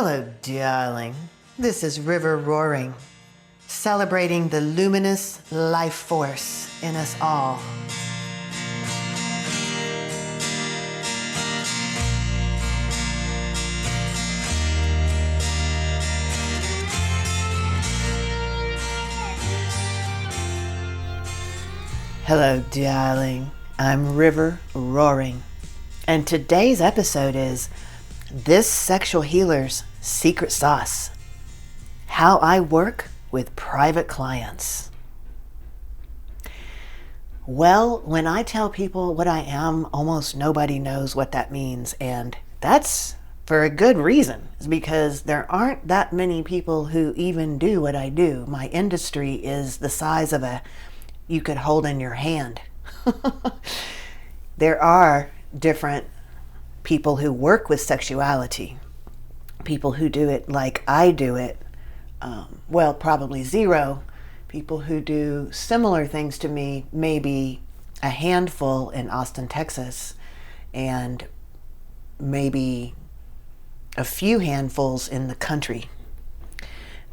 Hello, darling. This is River Roaring, celebrating the luminous life force in us all. Hello, darling. I'm River Roaring, and today's episode is This Sexual Healer's Secret Sauce: How I Work with Private Clients. Well, when I tell people what I am, almost nobody knows what that means, and that's for a good reason. It's because there aren't that many people who even do what I do. My industry is the size of you could hold in your hand. There are different people who work with sexuality, people who do it like I do it. Well, probably zero. People who do similar things to me, maybe a handful in Austin, Texas, and maybe a few handfuls in the country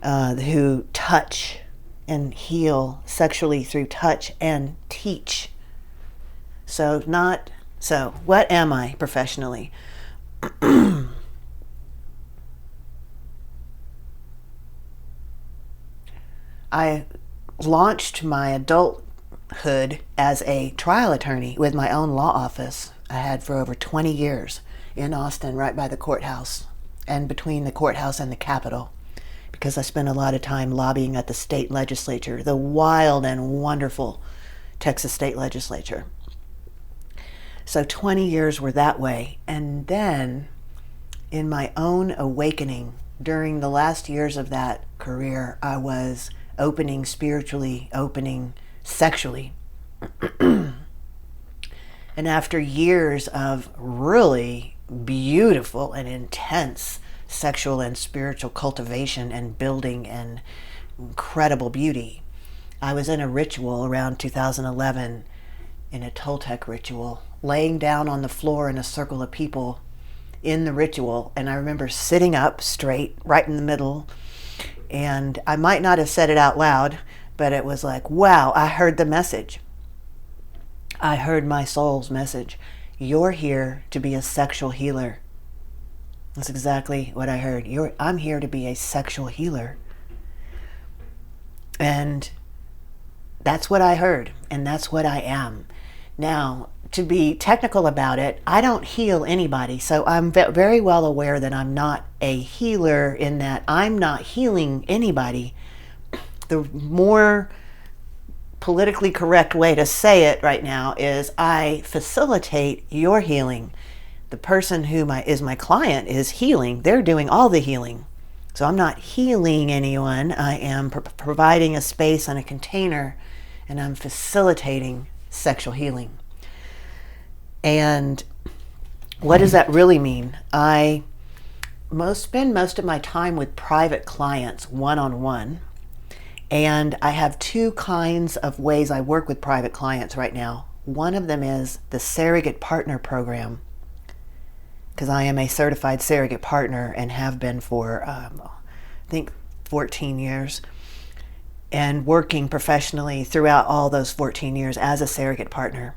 who touch and heal sexually through touch and teach. So what am I professionally? I launched my adulthood as a trial attorney with my own law office I had for over 20 years in Austin, right by the courthouse and between the courthouse and the Capitol, because I spent a lot of time lobbying at the state legislature, the wild and wonderful Texas state legislature. So 20 years were that way. And then in my own awakening, during the last years of that career, I was opening spiritually, opening sexually. And after years of really beautiful and intense sexual and spiritual cultivation and building and incredible beauty, I was in a ritual around 2011, in a Toltec ritual, laying down on the floor in a circle of people in the ritual. And I remember sitting up straight, right in the middle. And I might not have said it out loud, but it was like, wow, I heard the message. I heard my soul's message. You're here to be a sexual healer. That's exactly what I heard. I'm here to be a sexual healer. And that's what I heard, and that's what I am. Now, to be technical about it, I don't heal anybody, so I'm very well aware that I'm not a healer, in that I'm not healing anybody. The more politically correct way to say it right now is I facilitate your healing. The person who is my client is healing. They're doing all the healing. So I'm not healing anyone. I am providing a space and a container, and I'm facilitating sexual healing. And what does that really mean? I spend most of my time with private clients, one-on-one. And I have two kinds of ways I work with private clients right now. One of them is the surrogate partner program, because I am a certified surrogate partner and have been for, I think, 14 years, and working professionally throughout all those 14 years as a surrogate partner.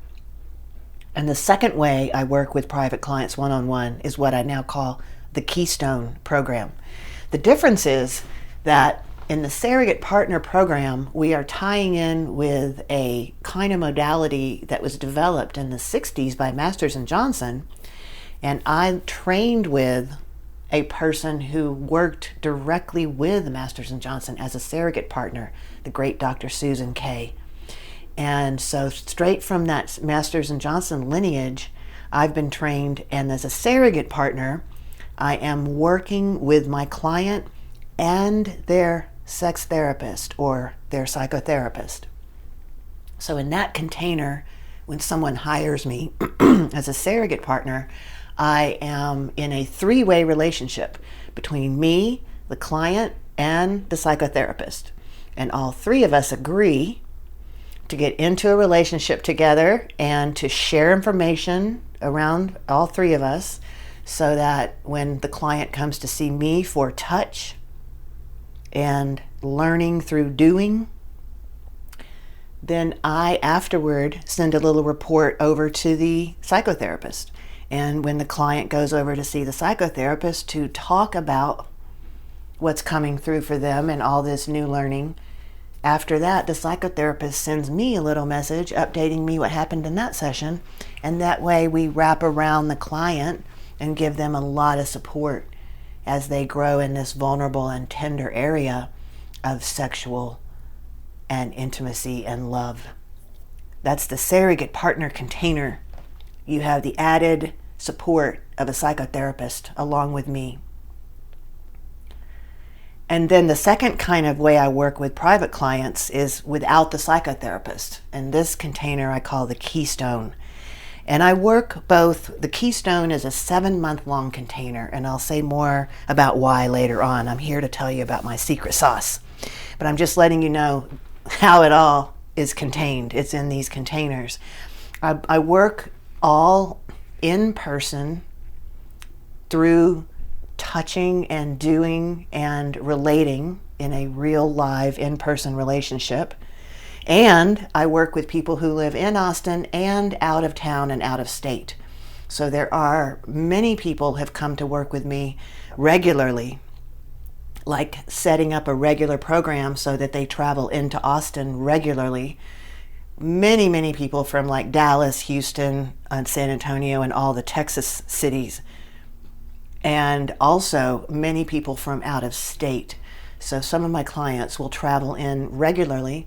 And the second way I work with private clients one-on-one is what I now call the Keystone program. The difference is that in the surrogate partner program, we are tying in with a kind of modality that was developed in the 60s by Masters and Johnson. And I trained with a person who worked directly with Masters and Johnson as a surrogate partner, the great Dr. Susan Kay. And so straight from that Masters and Johnson lineage, I've been trained, and as a surrogate partner, I am working with my client and their sex therapist or their psychotherapist. So in that container, when someone hires me as a surrogate partner, I am in a three-way relationship between me, the client, and the psychotherapist. And all three of us agree to get into a relationship together and to share information around all three of us so that when the client comes to see me for touch and learning through doing, then I afterward send a little report over to the psychotherapist. And when the client goes over to see the psychotherapist to talk about what's coming through for them and all this new learning, after that, the psychotherapist sends me a little message updating me what happened in that session. And that way we wrap around the client and give them a lot of support as they grow in this vulnerable and tender area of sexual and intimacy and love. That's the surrogate partner container. You have the added support of a psychotherapist along with me. And then the second kind of way I work with private clients is without the psychotherapist. And this container I call the Keystone. And I work both, the Keystone is a 7-month-long container, and I'll say more about why later on. I'm here to tell you about my secret sauce. But I'm just letting you know how it all is contained. It's in these containers. I work all in person through touching and doing and relating in a real live in-person relationship. And I work with people who live in Austin and out of town and out of state. So there are many people have come to work with me regularly, like setting up a regular program so that they travel into Austin regularly. Many, many people from like Dallas, Houston, and San Antonio, and all the Texas cities. And also many people from out of state. So some of my clients will travel in regularly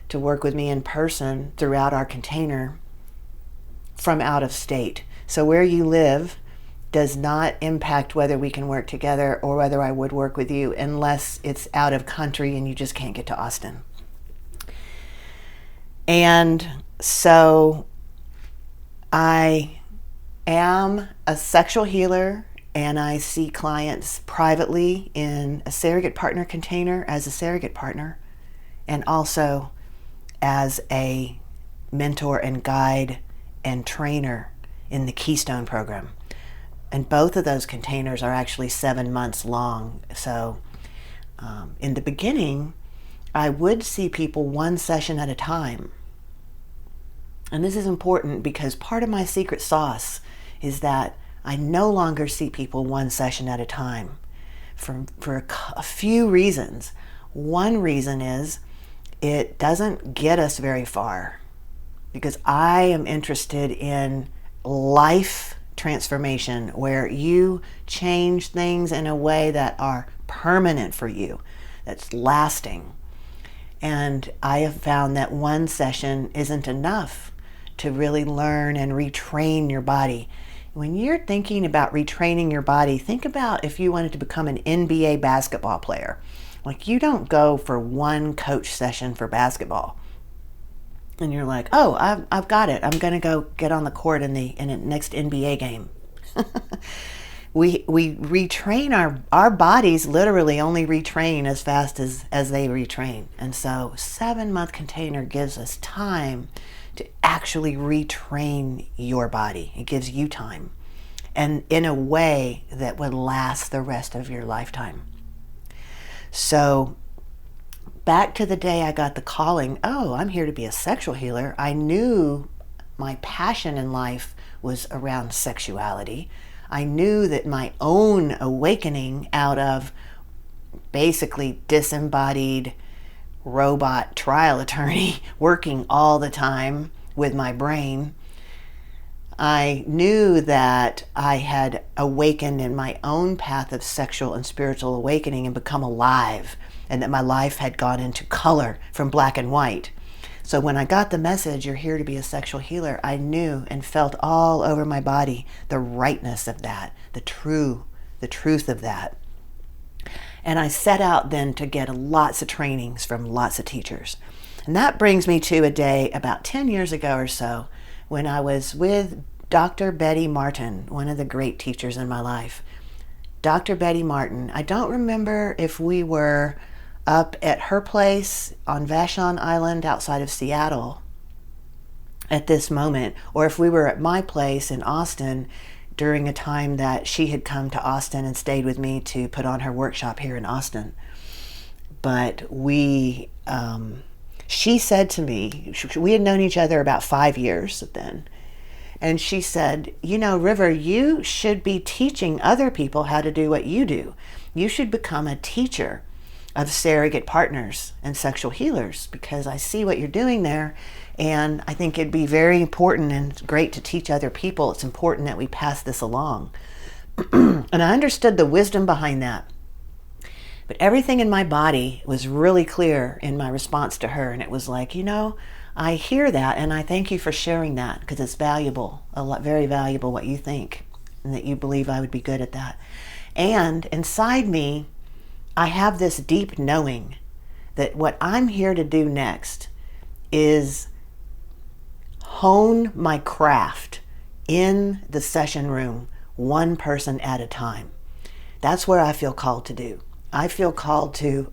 to work with me in person throughout our container from out of state. So where you live does not impact whether we can work together or whether I would work with you unless it's out of country and you just can't get to Austin. And so I am a sexual healer, and I see clients privately in a surrogate partner container as a surrogate partner, and also as a mentor and guide and trainer in the Keystone program. And both of those containers are actually 7 months long. So in the beginning, I would see people one session at a time. And this is important because part of my secret sauce is that I no longer see people one session at a time for a few reasons. One reason is it doesn't get us very far because I am interested in life transformation where you change things in a way that are permanent for you, that's lasting. And I have found that one session isn't enough to really learn and retrain your body. When you're thinking about retraining your body, think about if you wanted to become an NBA basketball player. Like, you don't go for one coach session for basketball and you're like, oh, I've got it. I'm going to go get on the court in the next NBA game. We retrain our bodies, literally only retrain as fast as they retrain. And so 7-month container gives us time to actually retrain your body. It gives you time, and in a way that would last the rest of your lifetime. So back to the day I got the calling, oh, I'm here to be a sexual healer. I knew my passion in life was around sexuality. I knew that my own awakening out of basically disembodied robot trial attorney working all the time with my brain, I knew that I had awakened in my own path of sexual and spiritual awakening and become alive, and that my life had gone into color from black and white. So when I got the message, you're here to be a sexual healer, I knew and felt all over my body the rightness of that, the truth of that. And I set out then to get lots of trainings from lots of teachers. And that brings me to a day about 10 years ago or so when I was with Dr. Betty Martin, one of the great teachers in my life. Dr. Betty Martin, I don't remember if we were up at her place on Vashon Island outside of Seattle at this moment, or if we were at my place in Austin during a time that she had come to Austin and stayed with me to put on her workshop here in Austin. But she said to me, we had known each other about 5 years then, and she said, River, you should be teaching other people how to do what you do. You should become a teacher of surrogate partners and sexual healers, because I see what you're doing there, and I think it'd be very important and great to teach other people. It's important that we pass this along. And I understood the wisdom behind that. But everything in my body was really clear in my response to her, and it was like, I hear that, and I thank you for sharing that, because it's valuable, very valuable what you think, and that you believe I would be good at that. And inside me, I have this deep knowing that what I'm here to do next is hone my craft in the session room, one person at a time. That's where I feel called to do. I feel called to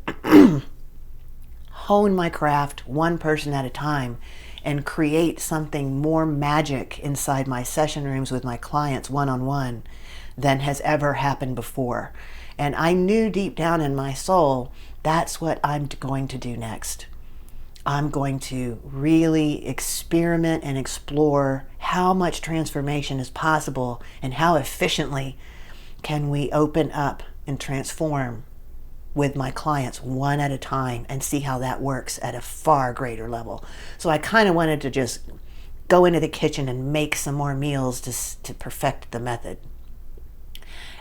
hone my craft one person at a time and create something more magic inside my session rooms with my clients one-on-one than has ever happened before. And I knew deep down in my soul, that's what I'm going to do next. I'm going to really experiment and explore how much transformation is possible and how efficiently can we open up and transform with my clients one at a time and see how that works at a far greater level. So I kind of wanted to just go into the kitchen and make some more meals to perfect the method.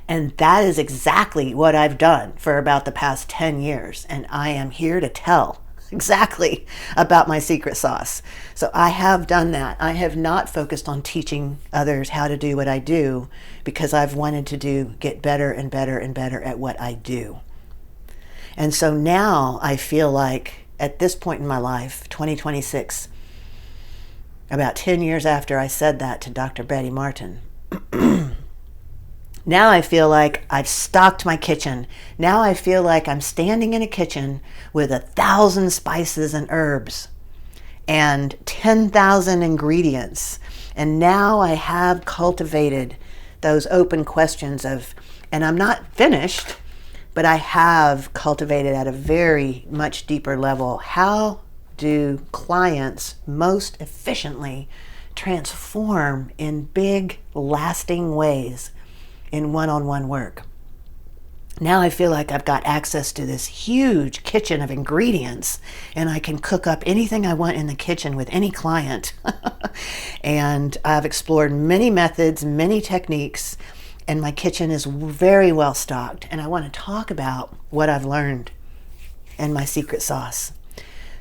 And that is exactly what I've done for about the past 10 years. And I am here to tell exactly about my secret sauce. So I have done that. I have not focused on teaching others how to do what I do, because I've wanted to get better and better and better at what I do. And so now I feel like at this point in my life, 2026, about 10 years after I said that to Dr. Betty Martin, now I feel like I've stocked my kitchen. Now I feel like I'm standing in a kitchen with 1,000 spices and herbs and 10,000 ingredients. And now I have cultivated those open questions and I'm not finished, but I have cultivated at a very much deeper level, how do clients most efficiently transform in big, lasting ways in one-on-one work. Now I feel like I've got access to this huge kitchen of ingredients, and I can cook up anything I want in the kitchen with any client. And I've explored many methods, many techniques, and my kitchen is very well stocked. And I want to talk about what I've learned and my secret sauce.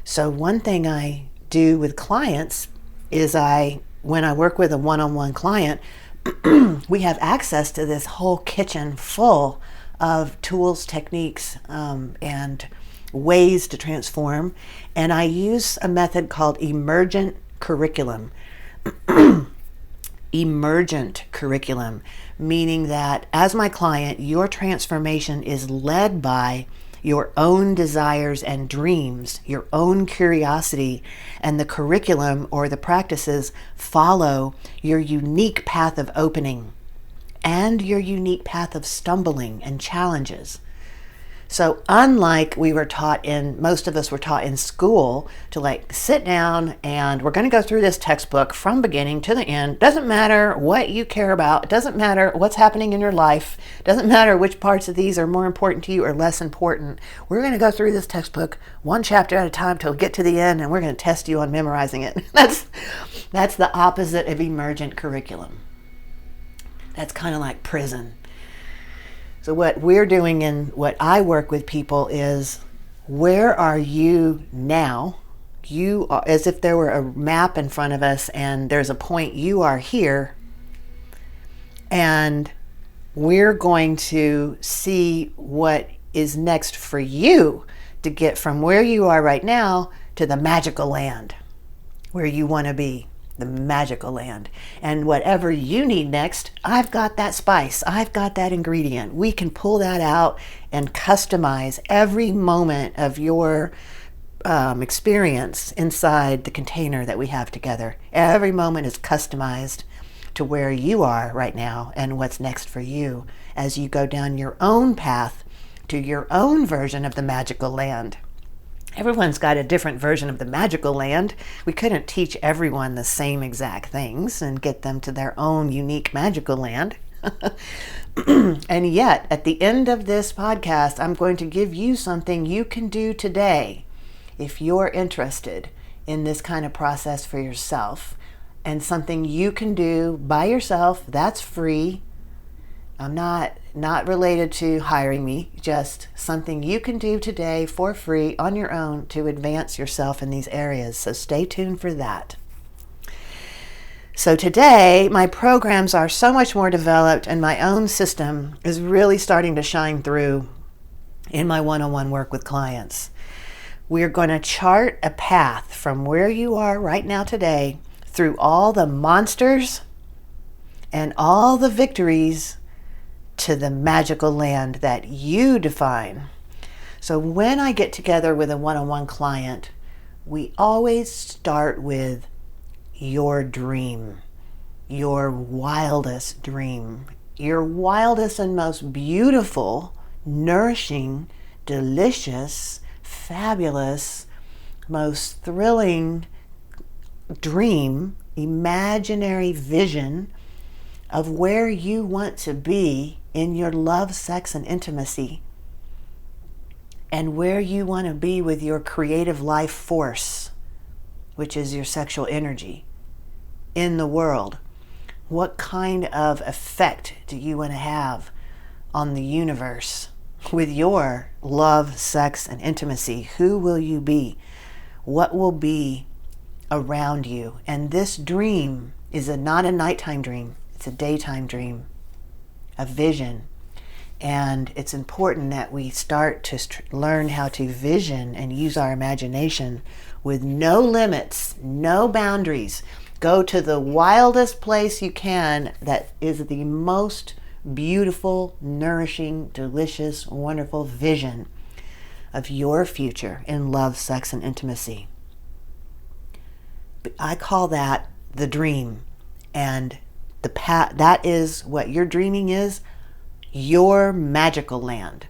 So one thing I do with clients is when I work with a one-on-one client, we have access to this whole kitchen full of tools, techniques, and ways to transform. And I use a method called emergent curriculum. Emergent curriculum, meaning that as my client, your transformation is led by your own desires and dreams, your own curiosity, and the curriculum or the practices follow your unique path of opening and your unique path of stumbling and challenges. So unlike most of us were taught in school to sit down and we're going to go through this textbook from beginning to the end. Doesn't matter what you care about. Doesn't matter what's happening in your life. Doesn't matter which parts of these are more important to you or less important. We're going to go through this textbook one chapter at a time till we get to the end, and we're going to test you on memorizing it. That's the opposite of emergent curriculum. That's kind of like prison. So what we're doing and what I work with people is, where are you now? You are, as if there were a map in front of us and there's a point, you are here. And we're going to see what is next for you to get from where you are right now to the magical land where you want to be. The magical land. And whatever you need next, I've got that spice, I've got that ingredient. We can pull that out and customize every moment of your experience inside the container that we have together. Every moment is customized to where you are right now and what's next for you as you go down your own path to your own version of the magical land. Everyone's got a different version of the magical land. We couldn't teach everyone the same exact things and get them to their own unique magical land. And yet, at the end of this podcast, I'm going to give you something you can do today if you're interested in this kind of process for yourself, and something you can do by yourself that's free. I'm not related to hiring me, just something you can do today for free on your own to advance yourself in these areas. So stay tuned for that. So today, my programs are so much more developed and my own system is really starting to shine through in my one-on-one work with clients. We're going to chart a path from where you are right now today through all the monsters and all the victories to the magical land that you define. So when I get together with a one-on-one client, we always start with your dream, your wildest dream, your wildest and most beautiful, nourishing, delicious, fabulous, most thrilling dream, imaginary vision of where you want to be in your love, sex, and intimacy, and where you want to be with your creative life force, which is your sexual energy, in the world. What kind of effect do you want to have on the universe with your love, sex, and intimacy? Who will you be? What will be around you? And this dream is not a nighttime dream. It's a daytime dream, a vision. And it's important that we start to learn how to vision and use our imagination with no limits, no boundaries. Go to the wildest place you can that is the most beautiful, nourishing, delicious, wonderful vision of your future in love, sex, and intimacy. I call that the dream. And that is what your dreaming is, your magical land.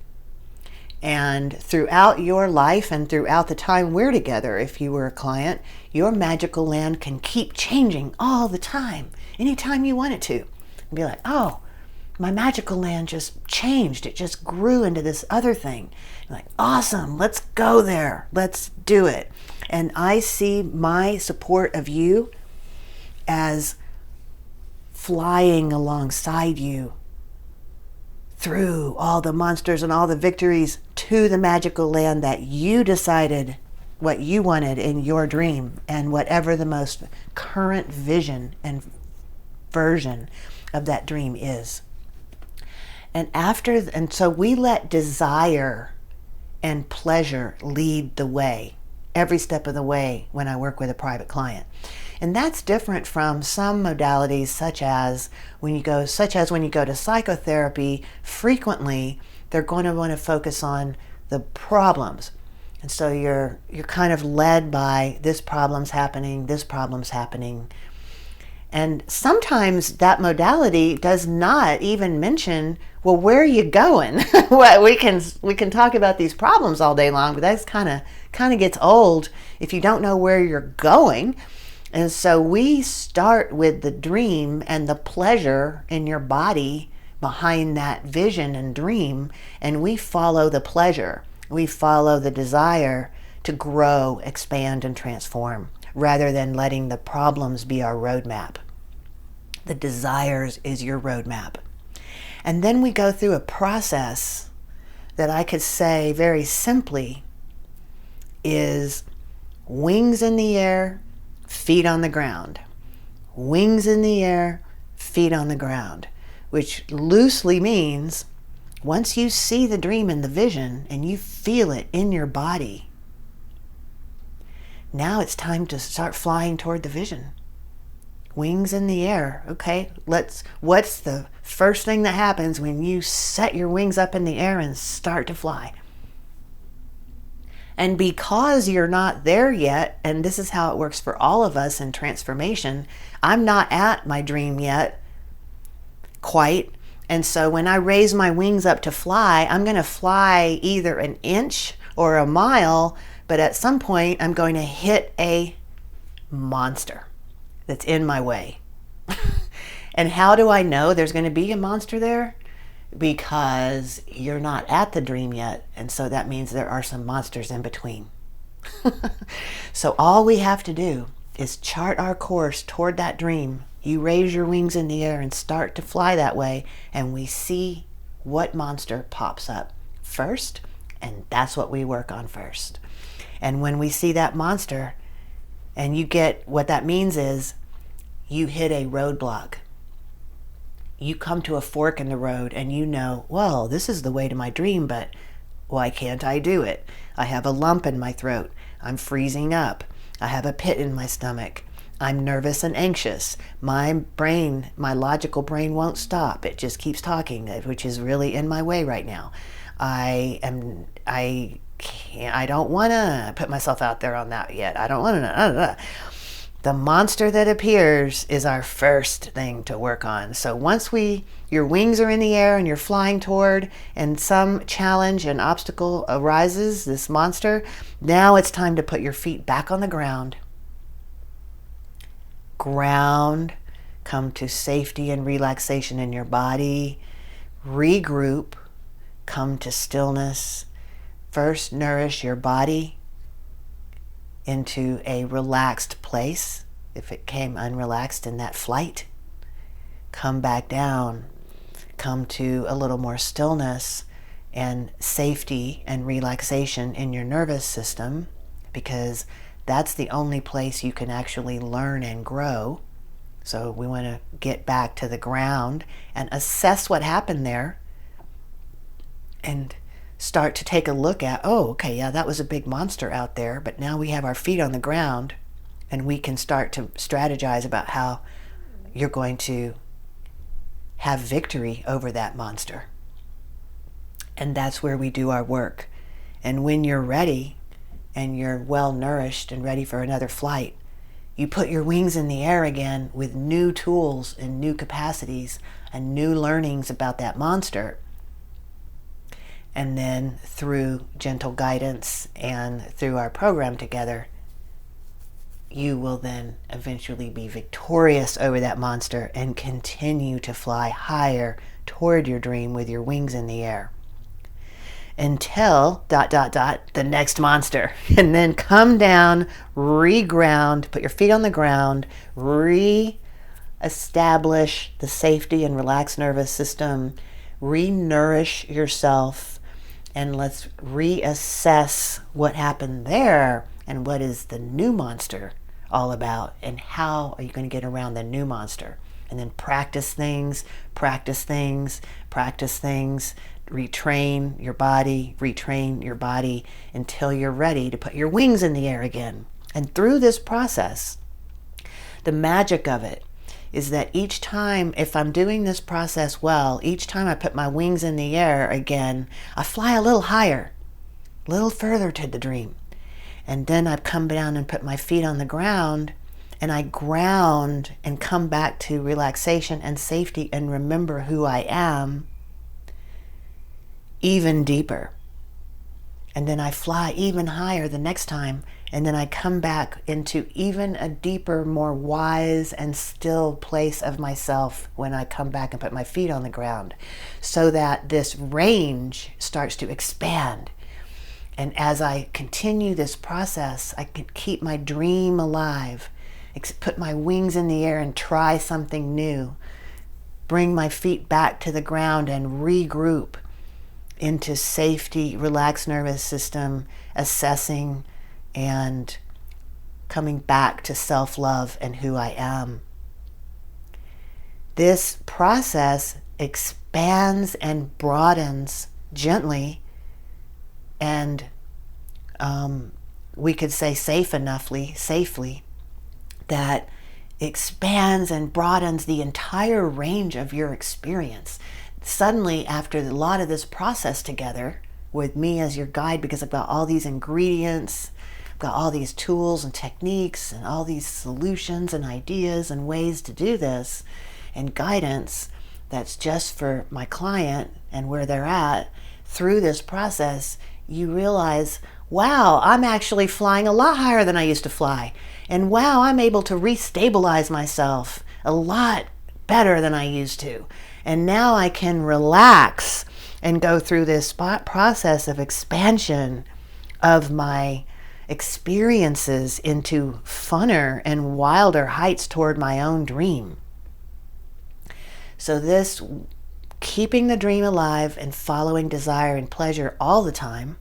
And throughout your life and throughout the time we're together, if you were a client, your magical land can keep changing all the time, anytime you want it to. And be like, oh, my magical land just changed. It just grew into this other thing. You're like, awesome, let's go there. Let's do it. And I see my support of you as flying alongside you through all the monsters and all the victories to the magical land that you decided what you wanted in your dream, and whatever the most current vision and version of that dream is. And so we let desire and pleasure lead the way every step of the way when I work with a private client. And that's different from some modalities, such as when you go to psychotherapy. Frequently, they're going to want to focus on the problems. And so you're kind of led by this problem's happening. And sometimes that modality does not even mention, well, where are you going? Well, we can talk about these problems all day long, but that's kind of gets old if you don't know where you're going. And so we start with the dream and the pleasure in your body behind that vision and dream, and we follow the pleasure. We follow the desire to grow, expand, and transform, rather than letting the problems be our roadmap. The desires is your roadmap. And then we go through a process that I could say very simply is wings in the air, feet on the ground. Wings in the air, feet on the ground, which loosely means once you see the dream and the vision and you feel it in your body, now it's time to start flying toward the vision. Wings in the air. Okay, what's the first thing that happens when you set your wings up in the air and start to fly? And because you're not there yet, and this is how it works for all of us in transformation, I'm not at my dream yet, quite. And so when I raise my wings up to fly, I'm going to fly either an inch or a mile, but at some point I'm going to hit a monster that's in my way. And how do I know there's going to be a monster there? Because you're not at the dream yet, and so that means there are some monsters in between. So all we have to do is chart our course toward that dream. You raise your wings in the air and start to fly that way, and we see what monster pops up first, and that's what we work on first. And when we see that monster, and you get what that means is you hit a roadblock. You come to a fork in the road and you know, well, this is the way to my dream, but why can't I do it? I have a lump in my throat. I'm freezing up. I have a pit in my stomach. I'm nervous and anxious. My brain, my logical brain won't stop. It just keeps talking, which is really in my way right now. I don't want to put myself out there on that yet. I don't want to. The monster that appears is our first thing to work on. So once your wings are in the air and you're flying toward, and some challenge and obstacle arises, this monster, now it's time to put your feet back on the ground. Ground, come to safety and relaxation in your body. Regroup, come to stillness. First, nourish your body into a relaxed place. If it came unrelaxed in that flight, come back down, come to a little more stillness and safety and relaxation in your nervous system, because that's the only place you can actually learn and grow. So we want to get back to the ground and assess what happened there and start to take a look at, oh, okay, yeah, that was a big monster out there, but now we have our feet on the ground and we can start to strategize about how you're going to have victory over that monster. And that's where we do our work. And when you're ready and you're well nourished and ready for another flight, you put your wings in the air again with new tools and new capacities and new learnings about that monster. And then through gentle guidance and through our program together, you will then eventually be victorious over that monster and continue to fly higher toward your dream with your wings in the air. Until ... the next monster. And then come down, reground, put your feet on the ground, re-establish the safety and relaxed nervous system, re-nourish yourself, and let's reassess what happened there and what is the new monster all about and how are you going to get around the new monster. And then practice things, retrain your body until you're ready to put your wings in the air again. And through this process, the magic of it is that each time, if I'm doing this process well, each time I put my wings in the air again, I fly a little higher, a little further to the dream. And then I come down and put my feet on the ground, and I ground and come back to relaxation and safety and remember who I am even deeper. And then I fly even higher the next time, and then I come back into even a deeper, more wise and still place of myself when I come back and put my feet on the ground, so that this range starts to expand. And as I continue this process, I can keep my dream alive, put my wings in the air and try something new, bring my feet back to the ground and regroup into safety, relaxed nervous system, assessing and coming back to self-love and who I am. This process expands and broadens gently, and we could say safely, that expands and broadens the entire range of your experience. Suddenly, after a lot of this process together, with me as your guide because I've got all these ingredients, I've got all these tools and techniques and all these solutions and ideas and ways to do this and guidance that's just for my client and where they're at. Through this process, you realize, wow, I'm actually flying a lot higher than I used to fly. And wow, I'm able to restabilize myself a lot better than I used to. And now I can relax and go through this process of expansion of my experiences into funner and wilder heights toward my own dream. So this keeping the dream alive and following desire and pleasure all the time,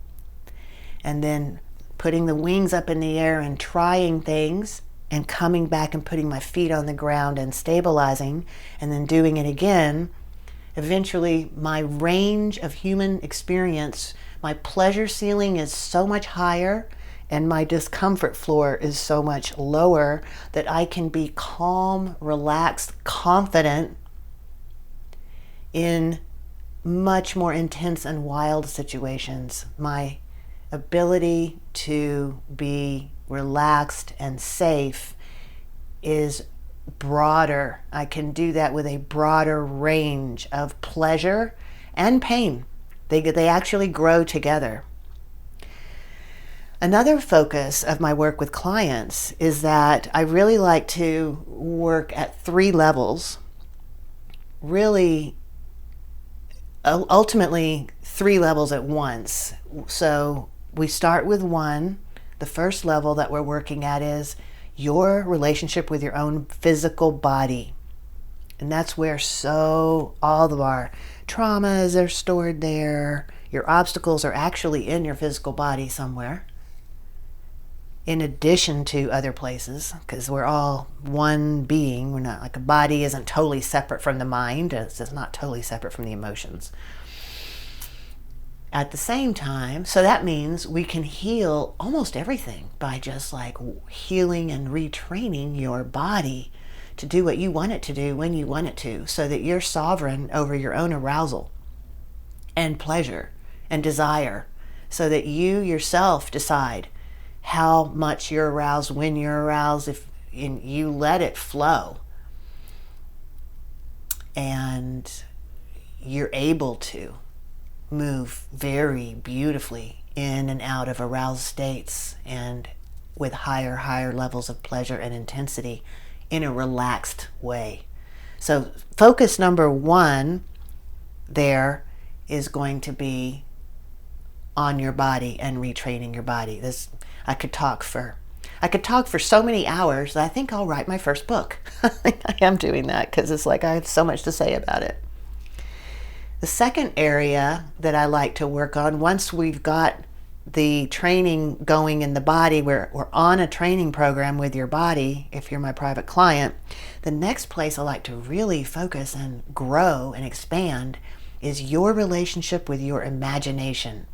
and then putting the wings up in the air and trying things and coming back and putting my feet on the ground and stabilizing and then doing it again, eventually my range of human experience, my pleasure ceiling is so much higher and my discomfort floor is so much lower that I can be calm, relaxed, confident in much more intense and wild situations. My ability to be relaxed and safe is broader. I can do that with a broader range of pleasure and pain. They actually grow together. Another focus of my work with clients is that I really like to work at 3 levels. Really, ultimately 3 levels at once. So we start with 1. The first level that we're working at is your relationship with your own physical body. And that's where all of our traumas are stored there. Your obstacles are actually in your physical body somewhere, in addition to other places, because we're all one being. We're not like a body isn't totally separate from the mind. It's not totally separate from the emotions. At the same time, so that means we can heal almost everything by just like healing and retraining your body to do what you want it to do when you want it to, so that you're sovereign over your own arousal and pleasure and desire, so that you yourself decide how much you're aroused, when you're aroused, if you let it flow. And you're able to move very beautifully in and out of aroused states and with higher levels of pleasure and intensity in a relaxed way. So focus number 1 there is going to be on your body and retraining your body. I could talk for so many hours that I think I'll write my first book. I am doing that because it's like I have so much to say about it. The second area that I like to work on, once we've got the training going in the body, we're on a training program with your body, if you're my private client, the next place I like to really focus and grow and expand is your relationship with your imagination.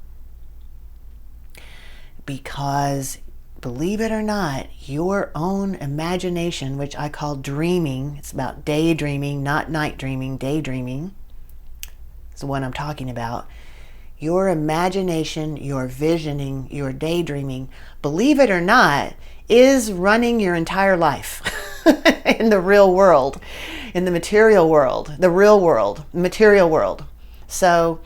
Because believe it or not, your own imagination, which I call dreaming, it's about daydreaming, not night dreaming, daydreaming, is the one I'm talking about. Your imagination, your visioning, your daydreaming, believe it or not, is running your entire life in the real world, in the material world, the real world, material world. So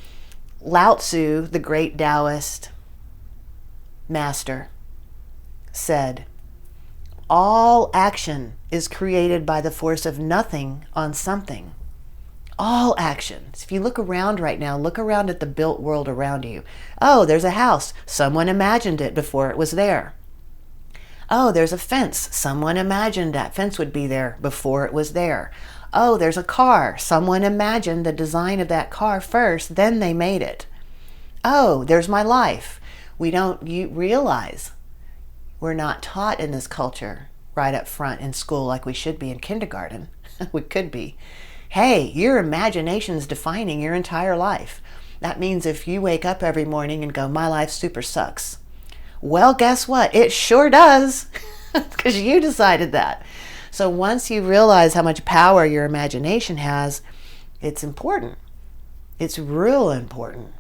Lao Tzu, the great Taoist master, said, all action is created by the force of nothing on something. All actions. If you look around right now, look around at the built world around you. Oh, there's a house. Someone imagined it before it was there. Oh, there's a fence. Someone imagined that fence would be there before it was there. Oh, there's a car. Someone imagined the design of that car first, then they made it. Oh, there's my life. You realize we're not taught in this culture right up front in school like we should be in kindergarten. We could be. Hey, your imagination is defining your entire life. That means if you wake up every morning and go, my life super sucks. Well, guess what? It sure does, because you decided that. So once you realize how much power your imagination has, it's important. It's real important.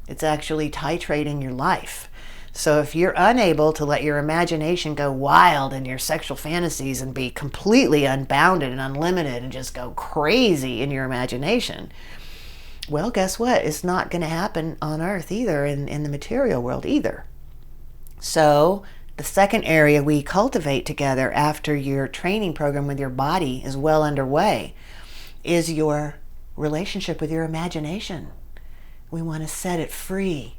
It's actually titrating your life. So if you're unable to let your imagination go wild in your sexual fantasies and be completely unbounded and unlimited and just go crazy in your imagination, well, guess what? It's not going to happen on Earth either, in the material world either. So the second area we cultivate together after your training program with your body is well underway is your relationship with your imagination. We want to set it free.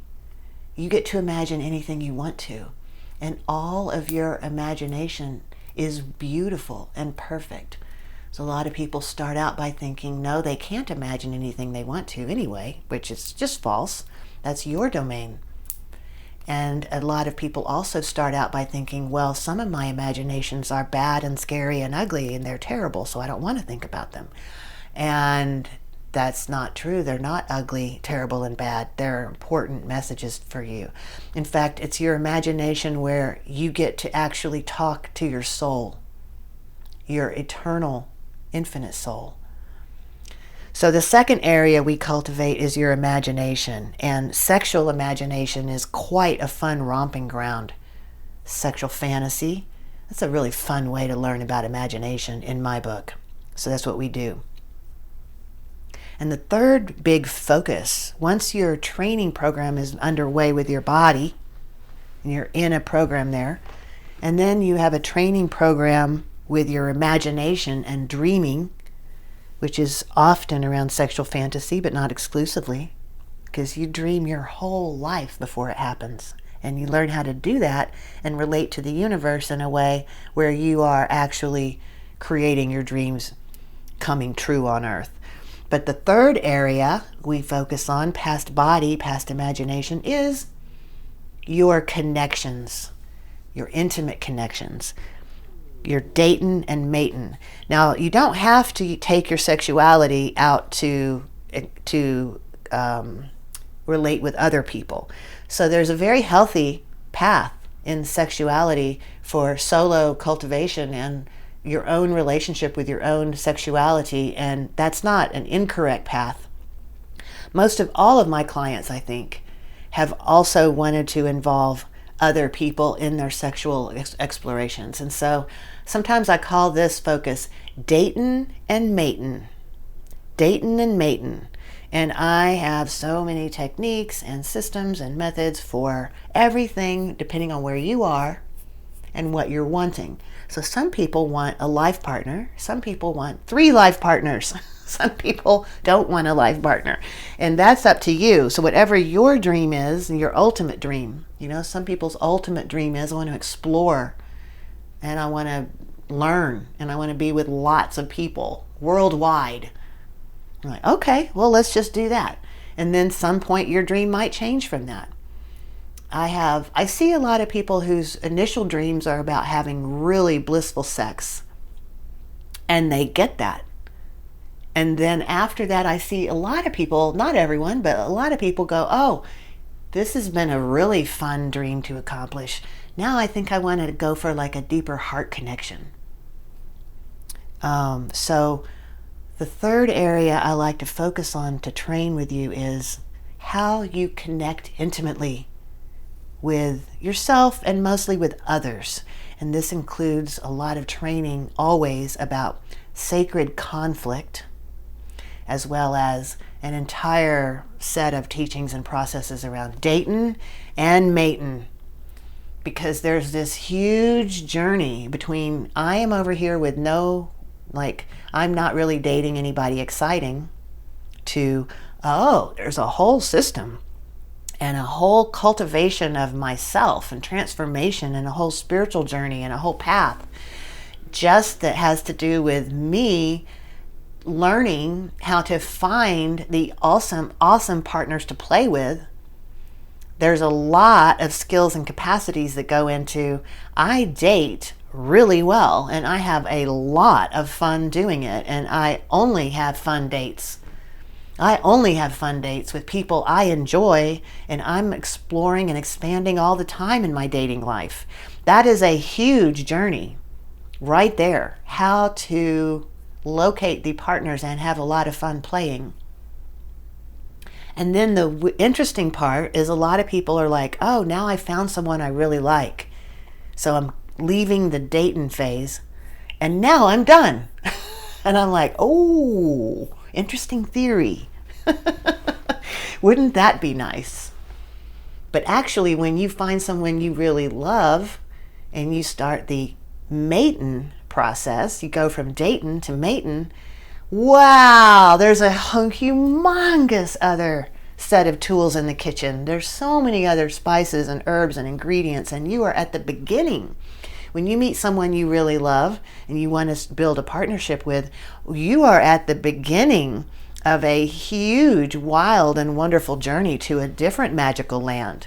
You get to imagine anything you want to, and all of your imagination is beautiful and perfect. So a lot of people start out by thinking, no, they can't imagine anything they want to anyway, which is just false. That's your domain. And a lot of people also start out by thinking, well, some of my imaginations are bad and scary and ugly and they're terrible, so I don't want to think about them. And that's not true. They're not ugly, terrible, and bad. They're important messages for you. In fact, it's your imagination where you get to actually talk to your soul, your eternal, infinite soul. So the second area we cultivate is your imagination. And sexual imagination is quite a fun romping ground. Sexual fantasy, that's a really fun way to learn about imagination in my book. So that's what we do. And the third big focus, once your training program is underway with your body, and you're in a program there, and then you have a training program with your imagination and dreaming, which is often around sexual fantasy, but not exclusively, because you dream your whole life before it happens. And you learn how to do that and relate to the universe in a way where you are actually creating your dreams coming true on Earth. But the third area we focus on, past body, past imagination, is your connections, your intimate connections, your dating and mating. Now, you don't have to take your sexuality out to relate with other people. So there's a very healthy path in sexuality for solo cultivation and your own relationship with your own sexuality, and that's not an incorrect path. Most of all of my clients, I think, have also wanted to involve other people in their sexual explorations. And so sometimes I call this focus dating and mating. Dating and mating. And I have so many techniques and systems and methods for everything depending on where you are and what you're wanting. So some people want a life partner. Some people want 3 life partners. Some people don't want a life partner. And that's up to you. So whatever your dream is, your ultimate dream, some people's ultimate dream is, I want to explore and I want to learn and I want to be with lots of people worldwide. I'm like, okay, well, let's just do that. And then some point your dream might change from that. I see a lot of people whose initial dreams are about having really blissful sex, and they get that. And then after that, I see a lot of people, not everyone, but a lot of people go, oh, this has been a really fun dream to accomplish. Now I think I want to go for like a deeper heart connection. So the third area I like to focus on to train with you is how you connect intimately with yourself and mostly with others. And this includes a lot of training always about sacred conflict, as well as an entire set of teachings and processes around dating and mating. Because there's this huge journey between I am over here with I'm not really dating anybody exciting, to, oh, there's a whole system and a whole cultivation of myself and transformation and a whole spiritual journey and a whole path just that has to do with me learning how to find the awesome partners to play with. There's a lot of skills and capacities that go into, I date really well and I have a lot of fun doing it, and I only have fun dates. I only have fun dates with people I enjoy, and I'm exploring and expanding all the time in my dating life. That is a huge journey right there. How to locate the partners and have a lot of fun playing. And then the interesting part is a lot of people are like, oh, now I found someone I really like. So I'm leaving the dating phase and now I'm done. And I'm like, oh, interesting theory. Wouldn't that be nice? But actually, when you find someone you really love and you start the mating process, you go from dating to mating, wow, there's a humongous other set of tools in the kitchen. There's so many other spices and herbs and ingredients, and you are at the beginning. When you meet someone you really love and you want to build a partnership with, you are at the beginning of a huge, wild, and wonderful journey to a different magical land.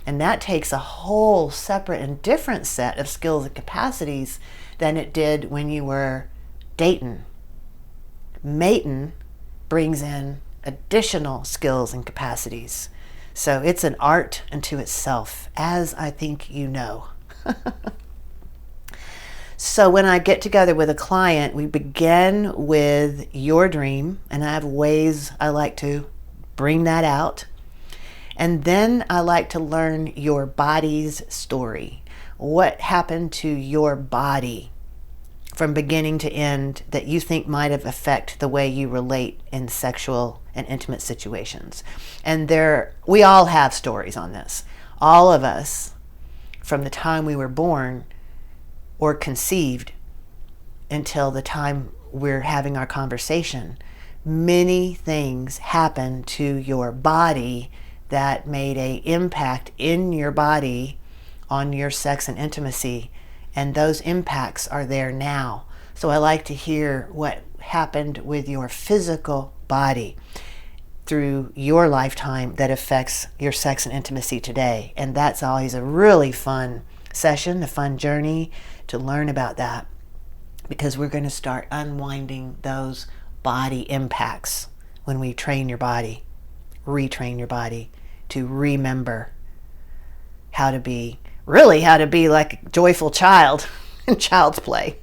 And that takes a whole separate and different set of skills and capacities than it did when you were dating. Mating brings in additional skills and capacities. So it's an art unto itself, as I think you know. So when I get together with a client, we begin with your dream, and I have ways I like to bring that out. And then I like to learn your body's story. What happened to your body from beginning to end that you think might have affected the way you relate in sexual and intimate situations? And we all have stories on this. All of us, from the time we were born or conceived until the time we're having our conversation, many things happen to your body that made an impact in your body on your sex and intimacy, and those impacts are there now. So I like to hear what happened with your physical body through your lifetime that affects your sex and intimacy today. And that's always a really fun session, a fun journey to learn about that, because we're going to start unwinding those body impacts when we train your body, retrain your body to remember how to be like a joyful child in child's play.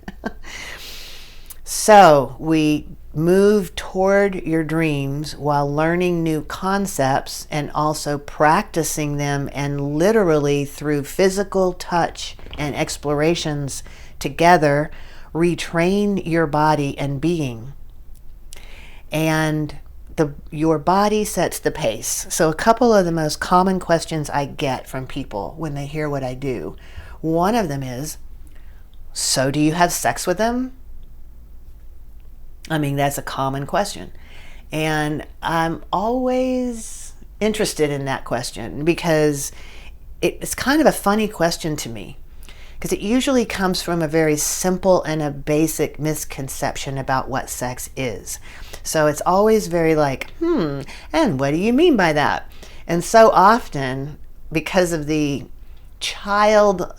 So we move toward your dreams while learning new concepts and also practicing them, and literally through physical touch and explorations together, retrain your body and being. And your body sets the pace. So a couple of the most common questions I get from people when they hear what I do, one of them is, so do you have sex with them? I mean, that's a common question. And I'm always interested in that question because it's kind of a funny question to me, because it usually comes from a very simple and a basic misconception about what sex is. So it's always very like, and what do you mean by that? And so often, because of the childishly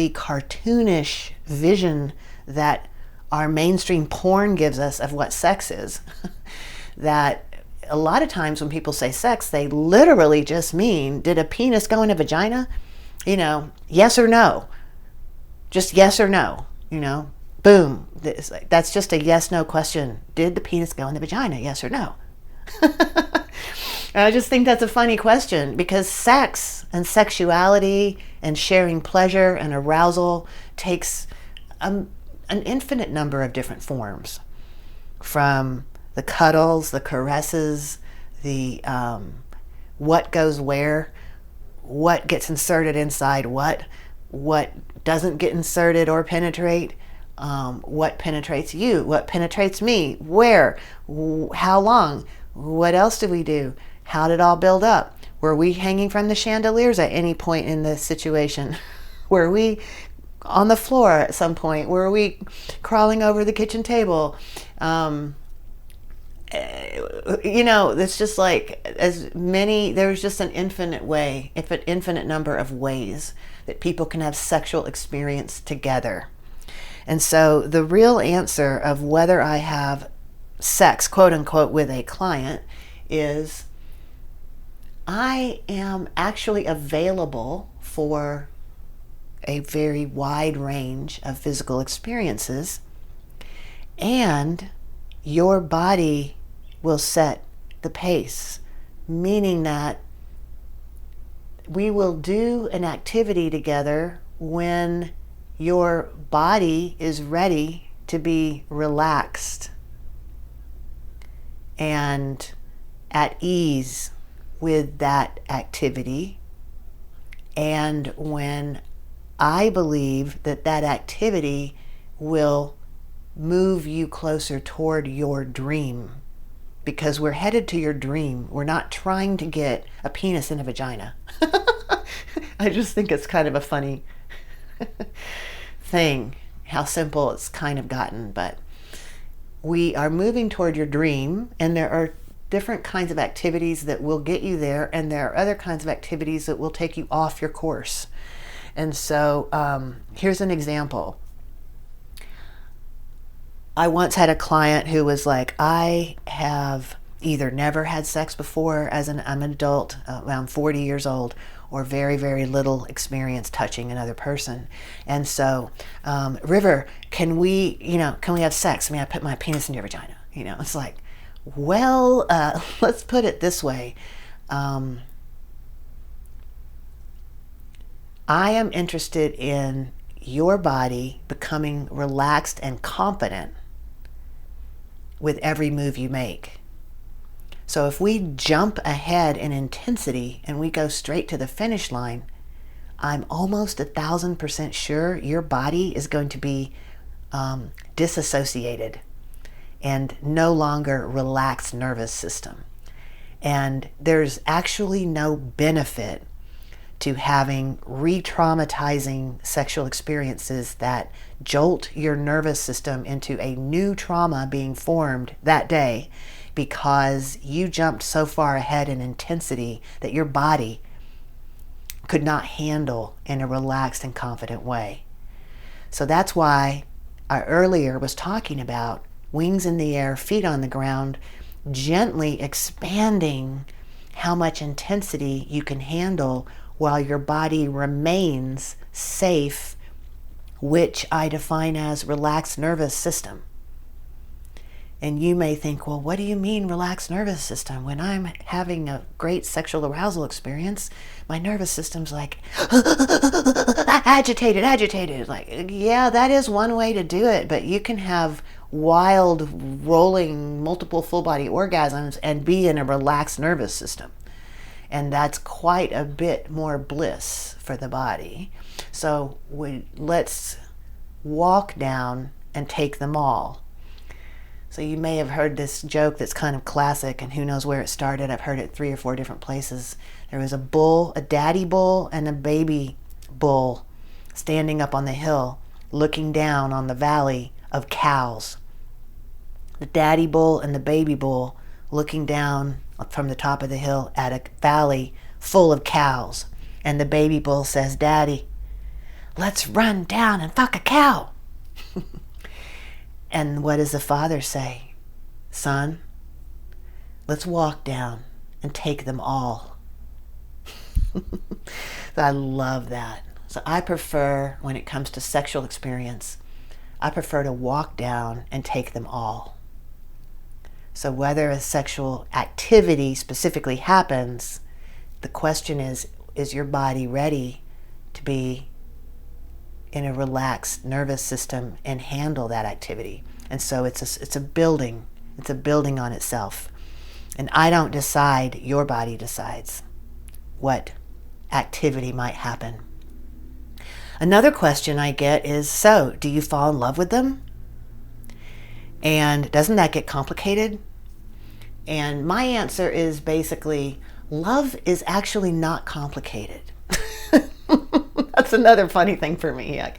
cartoonish vision that our mainstream porn gives us of what sex is, that a lot of times when people say sex, they literally just mean, did a penis go in a vagina? Yes or no. Just yes or no, boom. That's just a yes-no question. Did the penis go in the vagina? Yes or no? I just think that's a funny question, because sex and sexuality and sharing pleasure and arousal takes an infinite number of different forms, from the cuddles, the caresses, the what goes where, what gets inserted inside what doesn't get inserted or penetrate, what penetrates you, what penetrates me, where, how long, what else did we do, how did it all build up, were we hanging from the chandeliers at any point in the situation, were we on the floor at some point, were we crawling over the kitchen table, it's just like there's just an infinite number of ways that people can have sexual experience together. And so the real answer of whether I have sex, quote unquote, with a client is, I am actually available for a very wide range of physical experiences, and your body will set the pace, meaning that we will do an activity together when your body is ready to be relaxed and at ease with that activity, and when I believe that that activity will move you closer toward your dream, because we're headed to your dream. We're not trying to get a penis in a vagina. I just think it's kind of a funny thing, how simple it's kind of gotten, but we are moving toward your dream, and there are different kinds of activities that will get you there, and there are other kinds of activities that will take you off your course. And so here's an example. I once had a client who was like, I have either never had sex before I'm an adult, around 40 years old, or very, very little experience touching another person. And so, River, can we have sex? I mean, I put my penis in your vagina. It's like, well, let's put it this way. I am interested in your body becoming relaxed and competent with every move you make. So if we jump ahead in intensity and we go straight to the finish line, I'm almost 1,000% sure your body is going to be disassociated and no longer relaxed nervous system. And there's actually no benefit to having re-traumatizing sexual experiences that jolt your nervous system into a new trauma being formed that day because you jumped so far ahead in intensity that your body could not handle in a relaxed and confident way. So that's why I earlier was talking about wings in the air, feet on the ground, gently expanding how much intensity you can handle while your body remains safe, which I define as relaxed nervous system. And you may think, well, what do you mean relaxed nervous system? When I'm having a great sexual arousal experience, my nervous system's like agitated. Like, yeah, that is one way to do it, but you can have wild, rolling, multiple full body orgasms and be in a relaxed nervous system. And that's quite a bit more bliss for the body. So let's walk down and take them all. So you may have heard this joke that's kind of classic, and who knows where it started. I've heard it 3 or 4 different places. There was a bull, a daddy bull, and a baby bull standing up on the hill, looking down on the valley of cows. The daddy bull and the baby bull looking down from the top of the hill at a valley full of cows. And the baby bull says, "Daddy, let's run down and fuck a cow." And what does the father say? "Son, let's walk down and take them all." I love that. So I prefer, when it comes to sexual experience, I prefer to walk down and take them all. So whether a sexual activity specifically happens, the question is your body ready to be in a relaxed nervous system and handle that activity? And so it's a building. It's a building on itself. And I don't decide, your body decides what activity might happen. Another question I get is, so do you fall in love with them? And doesn't that get complicated? And my answer is basically, love is actually not complicated. That's another funny thing for me. Like,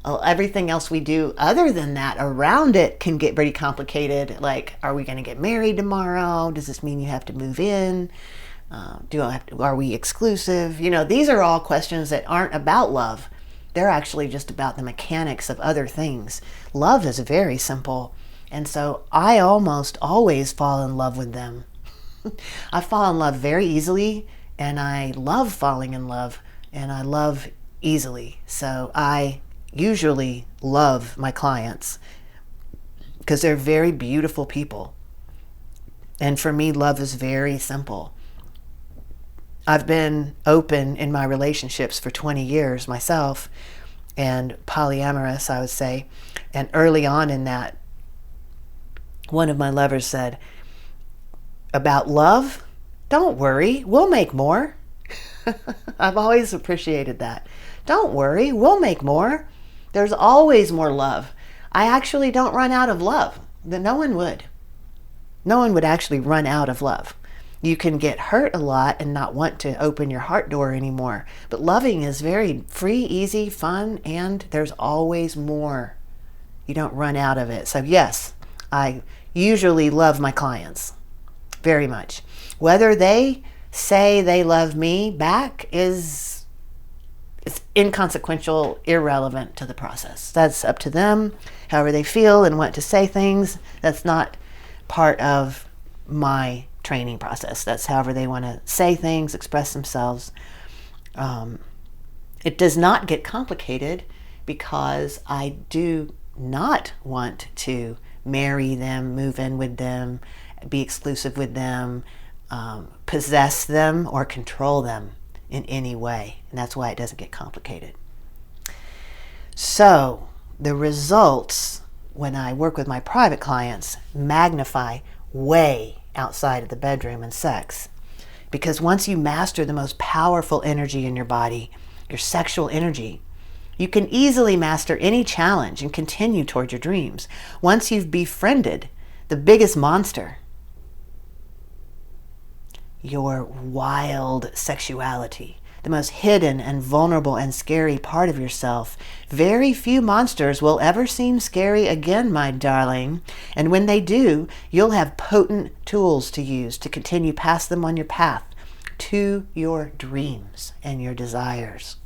everything else we do other than that around it can get pretty complicated. Like, are we going to get married tomorrow? Does this mean you have to move in? Are we exclusive? These are all questions that aren't about love. They're actually just about the mechanics of other things. Love is very simple. And so I almost always fall in love with them. I fall in love very easily, and I love falling in love, and I love easily. So I usually love my clients because they're very beautiful people. And for me, love is very simple. I've been open in my relationships for 20 years myself, and polyamorous, I would say. And early on in that, one of my lovers said, about love, don't worry, we'll make more. I've always appreciated that. Don't worry, we'll make more. There's always more love. I actually don't run out of love. No one would. No one would actually run out of love. You can get hurt a lot and not want to open your heart door anymore. But loving is very free, easy, fun, and there's always more. You don't run out of it. So yes, I usually love my clients very much. Whether they say they love me back is inconsequential, irrelevant to the process. That's up to them, however they feel and want to say things. That's not part of my training process. That's however they want to say things, express themselves. It does not get complicated because I do not want to marry them, move in with them, be exclusive with them, possess them, or control them in any way. And that's why it doesn't get complicated. So the results when I work with my private clients magnify way outside of the bedroom and sex. Because once you master the most powerful energy in your body, your sexual energy, you can easily master any challenge and continue toward your dreams. Once you've befriended the biggest monster, your wild sexuality, the most hidden and vulnerable and scary part of yourself, very few monsters will ever seem scary again, my darling. And when they do, you'll have potent tools to use to continue past them on your path to your dreams and your desires.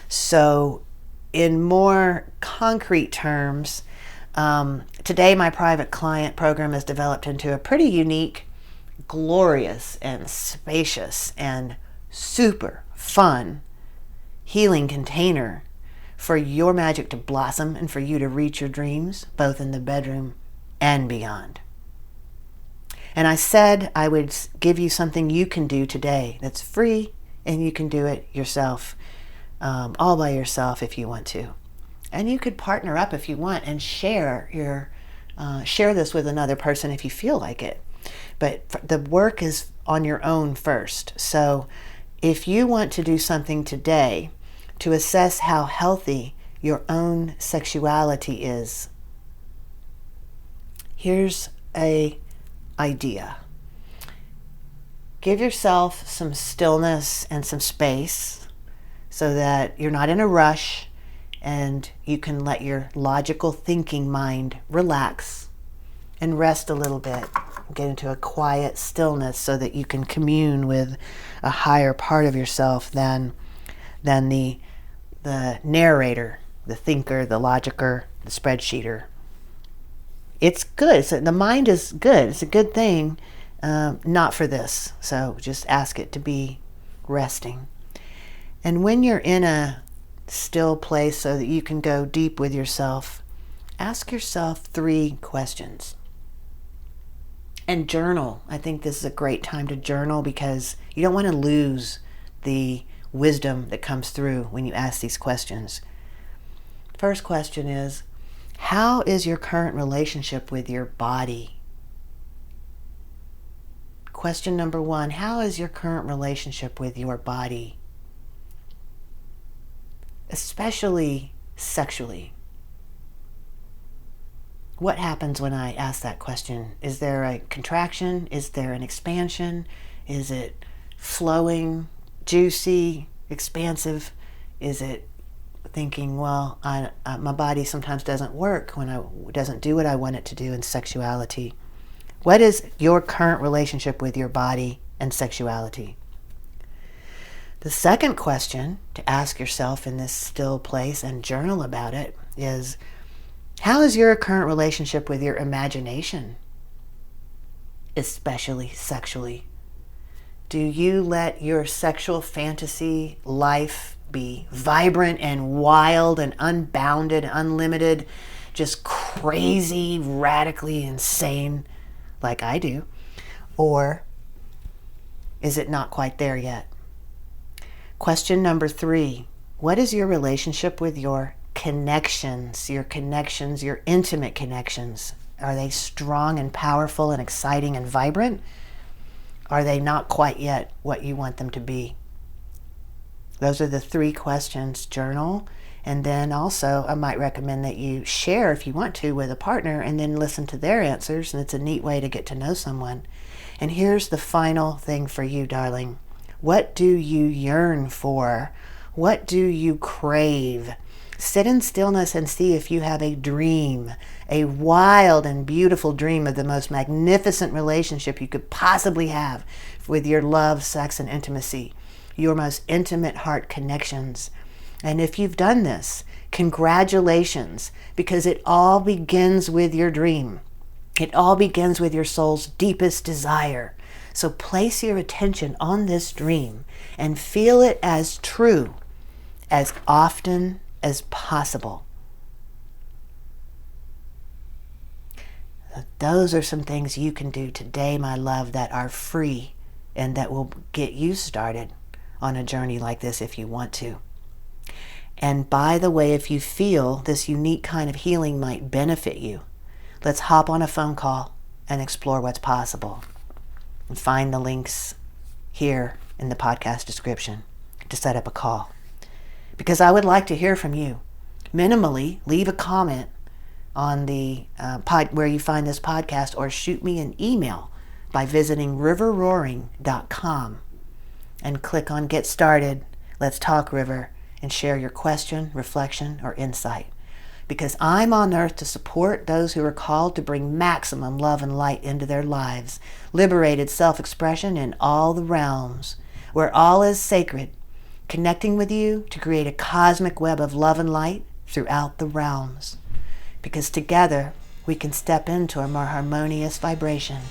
So in more concrete terms, today my private client program has developed into a pretty unique, glorious and spacious and super fun healing container for your magic to blossom and for you to reach your dreams, both in the bedroom and beyond. And I said I would give you something you can do today that's free, and you can do it yourself, all by yourself if you want to. And you could partner up if you want and share this with another person if you feel like it. But the work is on your own first. So if you want to do something today to assess how healthy your own sexuality is, here's an idea. Give yourself some stillness and some space so that you're not in a rush and you can let your logical thinking mind relax and rest a little bit. Get into a quiet stillness so that you can commune with a higher part of yourself than the narrator, the thinker, the logicer, the spreadsheeter. It's good. The mind is good. It's a good thing, not for this. So just ask it to be resting. And when you're in a still place so that you can go deep with yourself, ask yourself 3 questions. And journal. I think this is a great time to journal because you don't want to lose the wisdom that comes through when you ask these questions. First question is, how is your current relationship with your body? Question number 1, how is your current relationship with your body? Especially sexually. What happens when I ask that question? Is there a contraction? Is there an expansion? Is it flowing, juicy, expansive? Is it thinking, well, my body sometimes doesn't work doesn't do what I want it to do in sexuality? What is your current relationship with your body and sexuality? The second question to ask yourself in this still place and journal about it is, how is your current relationship with your imagination, especially sexually? Do you let your sexual fantasy life be vibrant and wild and unbounded, unlimited, just crazy, radically insane like I do? Or is it not quite there yet? Question number 3, what is your relationship with your connections, your intimate connections? Are they strong and powerful and exciting and vibrant? Are they not quite yet what you want them to be? Those are the 3 questions. Journal, and then also I might recommend that you share if you want to with a partner and then listen to their answers, and it's a neat way to get to know someone. And here's the final thing for you, darling. What do you yearn for? What do you crave? Sit in stillness and see if you have a dream, a wild and beautiful dream of the most magnificent relationship you could possibly have with your love, sex, and intimacy, your most intimate heart connections. And if you've done this, congratulations, because it all begins with your dream. It all begins with your soul's deepest desire. So place your attention on this dream and feel it as true as often as possible. Those are some things you can do today, my love, that are free and that will get you started on a journey like this if you want to. And by the way, if you feel this unique kind of healing might benefit you, let's hop on a phone call and explore what's possible. And find the links here in the podcast description to set up a call. Because I would like to hear from you. Minimally, leave a comment on the where you find this podcast, or shoot me an email by visiting riverroaring.com and click on Get Started, Let's Talk River, and share your question, reflection, or insight. Because I'm on earth to support those who are called to bring maximum love and light into their lives, liberated self-expression in all the realms, where all is sacred, connecting with you to create a cosmic web of love and light throughout the realms. Because together we can step into a more harmonious vibration.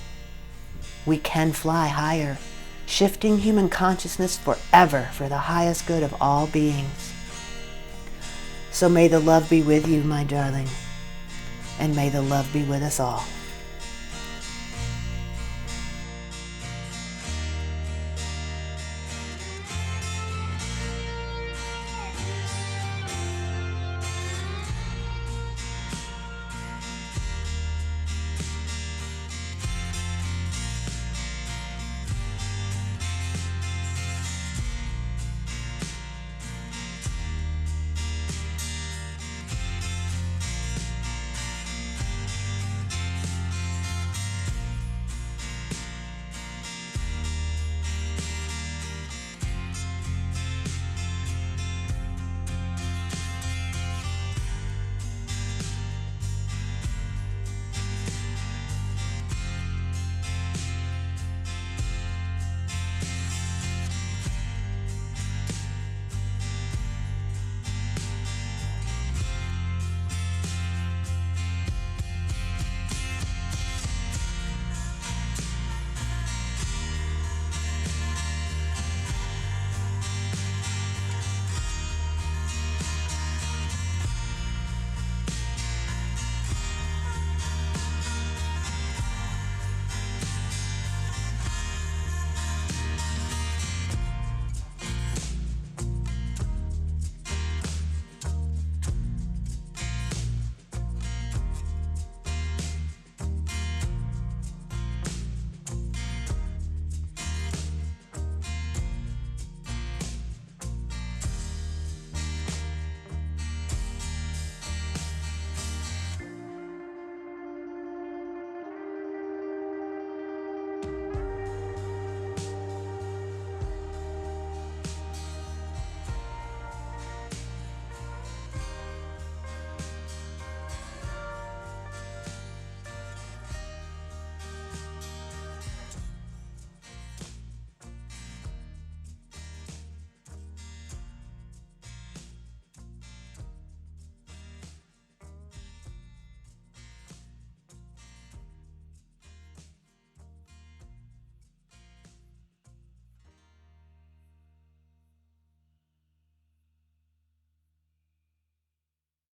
We can fly higher, shifting human consciousness forever for the highest good of all beings. So may the love be with you, my darling, and may the love be with us all.